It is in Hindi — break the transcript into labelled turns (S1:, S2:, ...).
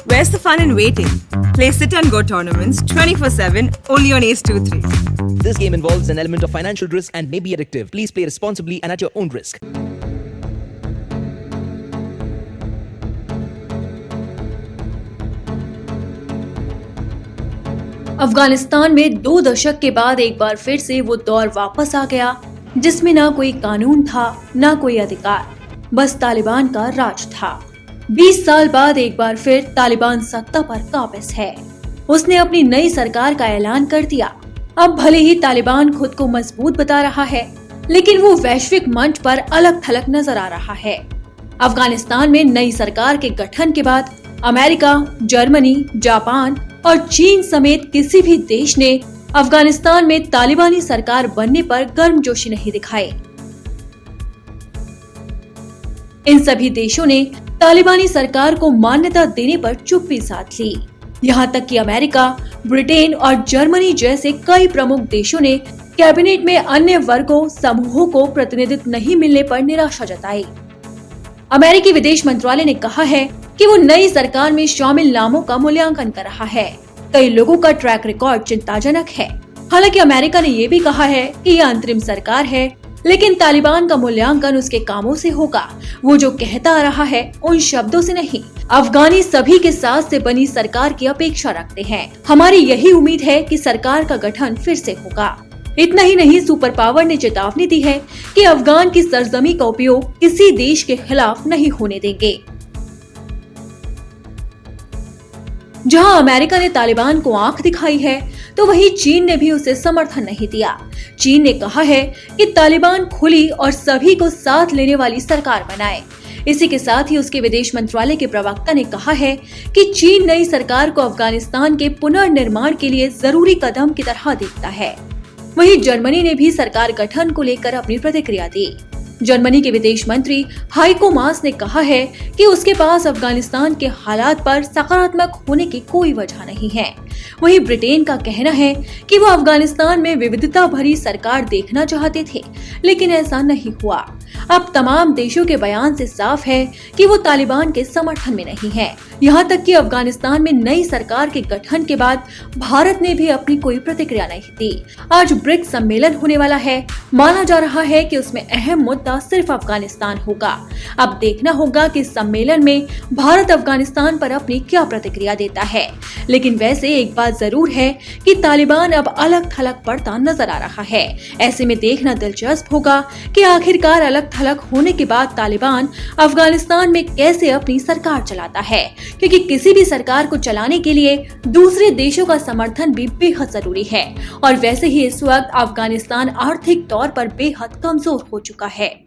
S1: Where's the fun in waiting? Play Sit and Go tournaments 24/7 only on Ace 2-3.
S2: This game involves an element of financial risk and may be addictive. Please play responsibly and at your own risk.
S3: Afghanistan में 2 दशक के बाद एक बार फिर से वो दौर वापस आ गया जिसमें ना कोई कानून था, ना कोई अधिकार, बस तालिबान का राज था। 20 साल बाद एक बार फिर तालिबान सत्ता पर काबिज है। उसने अपनी नई सरकार का ऐलान कर दिया। अब भले ही तालिबान खुद को मजबूत बता रहा है, लेकिन वो वैश्विक मंच पर अलग थलग नजर आ रहा है। अफगानिस्तान में नई सरकार के गठन के बाद अमेरिका, जर्मनी, जापान और चीन समेत किसी भी देश ने अफगानिस्तान में तालिबानी सरकार बनने पर गर्मजोशी नहीं दिखाई। इन सभी देशों ने तालिबानी सरकार को मान्यता देने पर चुप्पी साध ली। यहाँ तक कि अमेरिका, ब्रिटेन और जर्मनी जैसे कई प्रमुख देशों ने कैबिनेट में अन्य वर्गों समूहों को प्रतिनिधित्व नहीं मिलने पर निराशा जताई। अमेरिकी विदेश मंत्रालय ने कहा है कि वो नई सरकार में शामिल नामों का मूल्यांकन कर रहा है। कई लोगों का ट्रैक रिकॉर्ड चिंताजनक है। हालांकि अमेरिका ने ये भी कहा है कि यह अंतरिम सरकार है, लेकिन तालिबान का मूल्यांकन उसके कामों से होगा। वो जो कहता आ रहा है उन शब्दों से नहीं। अफगानी सभी के साथ से बनी सरकार की अपेक्षा रखते हैं। हमारी यही उम्मीद है कि सरकार का गठन फिर से होगा। इतना ही नहीं, सुपर पावर ने चेतावनी दी है कि अफगान की सरजमी का उपयोग किसी देश के खिलाफ नहीं होने देंगे। जहां अमेरिका ने तालिबान को आंख दिखाई है, तो वहीं चीन ने भी उसे समर्थन नहीं दिया। चीन ने कहा है कि तालिबान खुली और सभी को साथ लेने वाली सरकार बनाए। इसी के साथ ही उसके विदेश मंत्रालय के प्रवक्ता ने कहा है कि चीन नई सरकार को अफगानिस्तान के पुनर्निर्माण के लिए जरूरी कदम की तरह देखता है। वहीं जर्मनी ने भी सरकार गठन को लेकर अपनी प्रतिक्रिया दी। जर्मनी के विदेश मंत्री हाइको मास ने कहा है कि उसके पास अफगानिस्तान के हालात पर सकारात्मक होने की कोई वजह नहीं है। वहीं ब्रिटेन का कहना है कि वो अफगानिस्तान में विविधता भरी सरकार देखना चाहते थे, लेकिन ऐसा नहीं हुआ। अब तमाम देशों के बयान से साफ है कि वो तालिबान के समर्थन में नहीं है। यहाँ तक कि अफगानिस्तान में नई सरकार के गठन के बाद भारत ने भी अपनी कोई प्रतिक्रिया नहीं दी। आज ब्रिक्स सम्मेलन होने वाला है। माना जा रहा है कि उसमें अहम मुद्दा सिर्फ अफगानिस्तान होगा। अब देखना होगा कि सम्मेलन में भारत अफगानिस्तान पर अपनी क्या प्रतिक्रिया देता है। लेकिन वैसे एक बात जरूर है कि तालिबान अब अलग थलग पड़ता नजर आ रहा है। ऐसे में देखना दिलचस्प होगा कि आखिरकार अलग थलग होने के बाद तालिबान अफगानिस्तान में कैसे अपनी सरकार चलाता है, क्योंकि किसी भी सरकार को चलाने के लिए दूसरे देशों का समर्थन भी बेहद जरूरी है। और वैसे ही इस वक्त अफगानिस्तान आर्थिक तौर पर बेहद कमजोर हो चुका है।